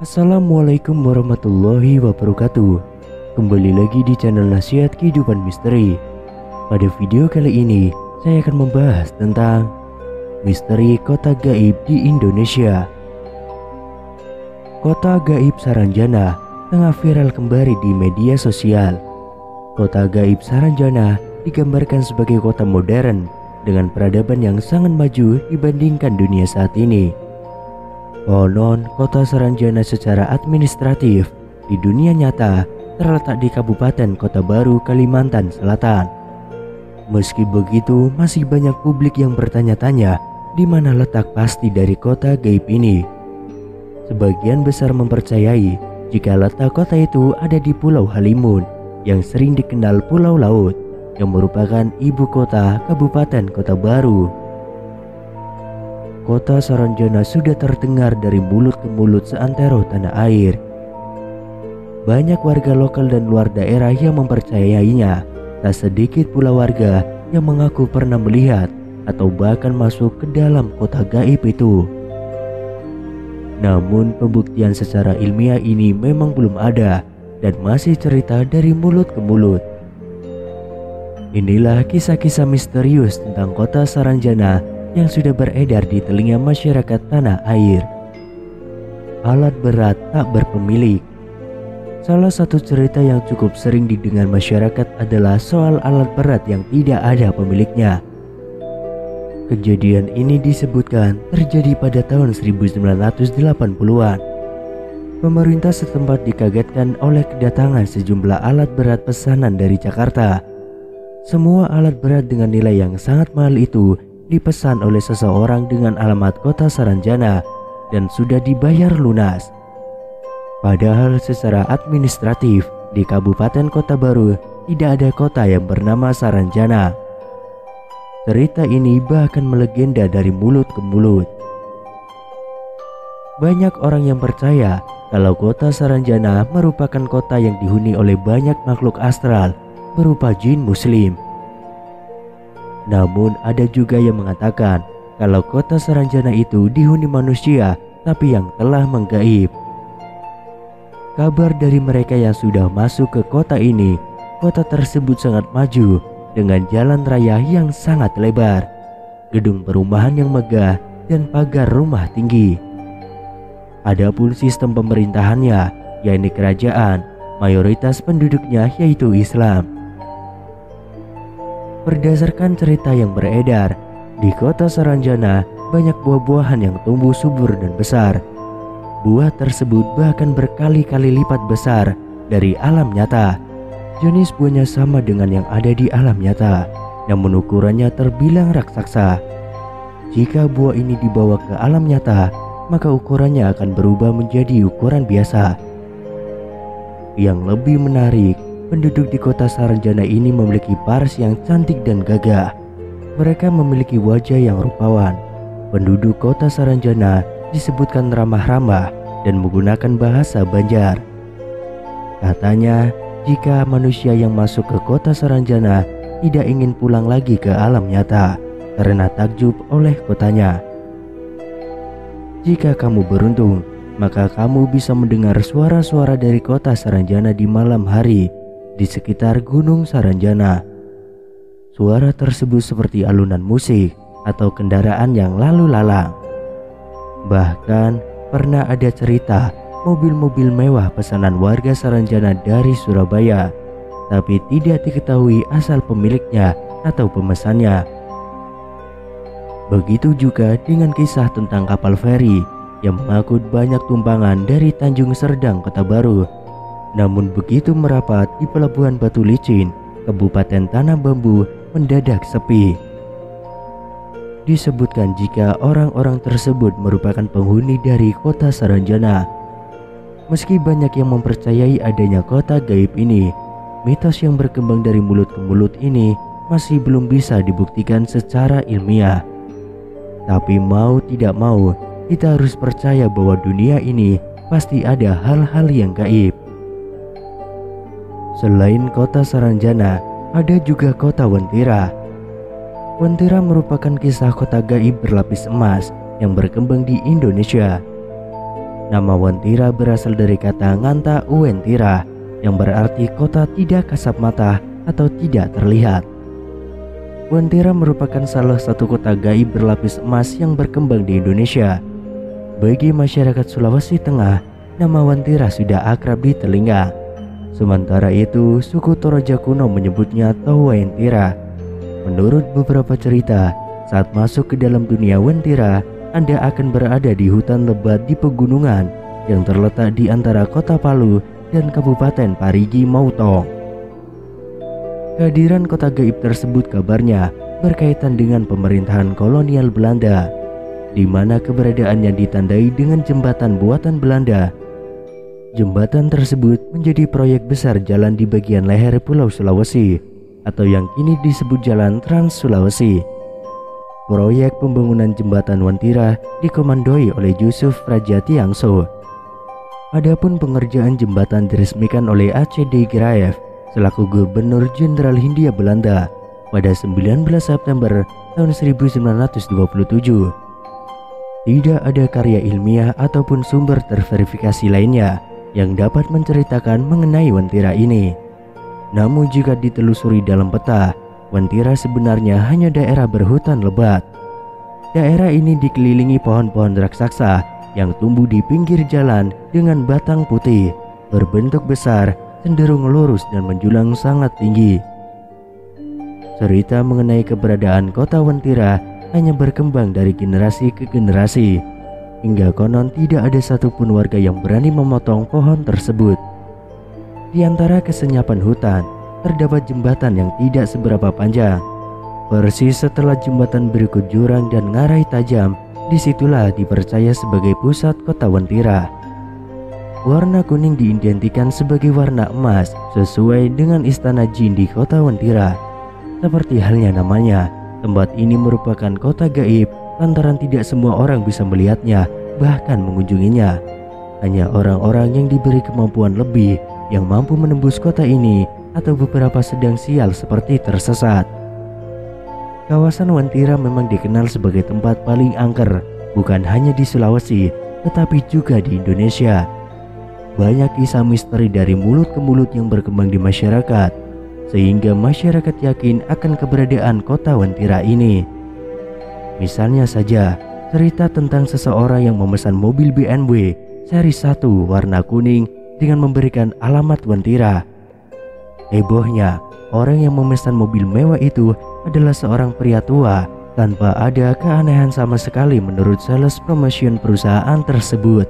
Assalamualaikum warahmatullahi wabarakatuh. Kembali lagi di channel Nasihat Kehidupan Misteri. Pada video kali ini saya akan membahas tentang misteri kota gaib di Indonesia. Kota gaib Saranjana tengah viral kembali di media sosial. Kota gaib Saranjana digambarkan sebagai kota modern dengan peradaban yang sangat maju dibandingkan dunia saat ini. Konon, kota Saranjana secara administratif di dunia nyata terletak di Kabupaten Kota Baru, Kalimantan Selatan. Meski begitu, masih banyak publik yang bertanya-tanya di mana letak pasti dari kota gaib ini. Sebagian besar mempercayai jika letak kota itu ada di Pulau Halimun yang sering dikenal Pulau Laut, yang merupakan ibu kota Kabupaten Kota Baru. Kota Saranjana sudah terdengar dari mulut ke mulut seantero tanah air. Banyak warga lokal dan luar daerah yang mempercayainya. Tak sedikit pula warga yang mengaku pernah melihat atau bahkan masuk ke dalam kota gaib itu. Namun pembuktian secara ilmiah ini memang belum ada dan masih cerita dari mulut ke mulut. Inilah kisah-kisah misterius tentang kota Saranjana yang sudah beredar di telinga masyarakat tanah air. Alat berat tak berpemilik. Salah satu cerita yang cukup sering didengar masyarakat adalah soal alat berat yang tidak ada pemiliknya. Kejadian ini disebutkan terjadi pada tahun 1980-an. Pemerintah setempat dikagetkan oleh kedatangan sejumlah alat berat pesanan dari Jakarta. Semua alat berat dengan nilai yang sangat mahal itu dipesan oleh seseorang dengan alamat kota Saranjana dan sudah dibayar lunas. Padahal secara administratif di Kabupaten Kota Baru tidak ada kota yang bernama Saranjana. Cerita ini bahkan melegenda dari mulut ke mulut. Banyak orang yang percaya kalau kota Saranjana merupakan kota yang dihuni oleh banyak makhluk astral berupa jin muslim. Namun ada juga yang mengatakan kalau kota Saranjana itu dihuni manusia tapi yang telah menggaib. Kabar dari mereka yang sudah masuk ke kota ini, kota tersebut sangat maju dengan jalan raya yang sangat lebar, gedung perumahan yang megah dan pagar rumah tinggi. Adapun sistem pemerintahannya, yakni kerajaan, mayoritas penduduknya yaitu Islam. Berdasarkan cerita yang beredar, di kota Saranjana banyak buah-buahan yang tumbuh subur dan besar. Buah tersebut bahkan berkali-kali lipat besar dari alam nyata. Jenis buahnya sama dengan yang ada di alam nyata, namun ukurannya terbilang raksasa. Jika buah ini dibawa ke alam nyata, maka ukurannya akan berubah menjadi ukuran biasa. Yang lebih menarik, penduduk di kota Saranjana ini memiliki paras yang cantik dan gagah. Mereka memiliki wajah yang rupawan. Penduduk kota Saranjana disebutkan ramah-ramah dan menggunakan bahasa Banjar. Katanya, jika manusia yang masuk ke kota Saranjana tidak ingin pulang lagi ke alam nyata karena takjub oleh kotanya. Jika kamu beruntung, maka kamu bisa mendengar suara-suara dari kota Saranjana di malam hari di sekitar Gunung Saranjana. Suara tersebut seperti alunan musik atau kendaraan yang lalu lalang. Bahkan pernah ada cerita mobil-mobil mewah pesanan warga Saranjana dari Surabaya, tapi tidak diketahui asal pemiliknya atau pemesannya. Begitu juga dengan kisah tentang kapal feri yang mengangkut banyak tumpangan dari Tanjung Serdang, Kota Baru. Namun begitu merapat di Pelabuhan Batu Licin, Kabupaten Tanah Bambu, mendadak sepi. Disebutkan jika orang-orang tersebut merupakan penghuni dari kota Saranjana. Meski banyak yang mempercayai adanya kota gaib ini, mitos yang berkembang dari mulut ke mulut ini masih belum bisa dibuktikan secara ilmiah. Tapi mau tidak mau, kita harus percaya bahwa dunia ini pasti ada hal-hal yang gaib. Selain kota Saranjana, ada juga kota Wentira. Wentira merupakan kisah kota gaib berlapis emas yang berkembang di Indonesia. Nama Wentira berasal dari kata Nganta Uwentira yang berarti kota tidak kasat mata atau tidak terlihat. Wentira merupakan salah satu kota gaib berlapis emas yang berkembang di Indonesia. Bagi masyarakat Sulawesi Tengah, nama Wentira sudah akrab di telinga. Sementara itu, suku Toraja kuno menyebutnya Towentira. Menurut beberapa cerita, saat masuk ke dalam dunia Wentira, Anda akan berada di hutan lebat di pegunungan yang terletak di antara kota Palu dan Kabupaten Parigi Motong. Kehadiran kota gaib tersebut kabarnya berkaitan dengan pemerintahan kolonial Belanda, di mana keberadaannya ditandai dengan jembatan buatan Belanda. Jembatan tersebut menjadi proyek besar jalan di bagian leher Pulau Sulawesi, atau yang kini disebut Jalan Trans Sulawesi. Proyek pembangunan jembatan Wentira dikomandoi oleh Yusuf Raja Tiangso. Adapun pengerjaan jembatan diresmikan oleh A.C.D. Graeff selaku Gubernur Jenderal Hindia Belanda pada 19 September tahun 1927. Tidak ada karya ilmiah ataupun sumber terverifikasi lainnya yang dapat menceritakan mengenai Wentira ini. Namun jika ditelusuri dalam peta, Wentira sebenarnya hanya daerah berhutan lebat. Daerah ini dikelilingi pohon-pohon raksasa yang tumbuh di pinggir jalan dengan batang putih, berbentuk besar, cenderung lurus dan menjulang sangat tinggi. Cerita mengenai keberadaan kota Wentira hanya berkembang dari generasi ke generasi, hingga konon tidak ada satupun warga yang berani memotong pohon tersebut. Di antara kesenyapan hutan, terdapat jembatan yang tidak seberapa panjang. Persis setelah jembatan berikut jurang dan ngarai tajam, disitulah dipercaya sebagai pusat kota Wentira. Warna kuning diidentikan sebagai warna emas sesuai dengan istana jin di kota Wentira. Seperti halnya namanya, tempat ini merupakan kota gaib lantaran tidak semua orang bisa melihatnya, bahkan mengunjunginya. Hanya orang-orang yang diberi kemampuan lebih yang mampu menembus kota ini, atau beberapa sedang sial seperti tersesat. Kawasan Wentira memang dikenal sebagai tempat paling angker, bukan hanya di Sulawesi, tetapi juga di Indonesia. Banyak kisah misteri dari mulut ke mulut yang berkembang di masyarakat, sehingga masyarakat yakin akan keberadaan kota Wentira ini. Misalnya saja, cerita tentang seseorang yang memesan mobil BMW seri 1 warna kuning dengan memberikan alamat Wentira. Hebohnya, orang yang memesan mobil mewah itu adalah seorang pria tua tanpa ada keanehan sama sekali menurut sales promotion perusahaan tersebut.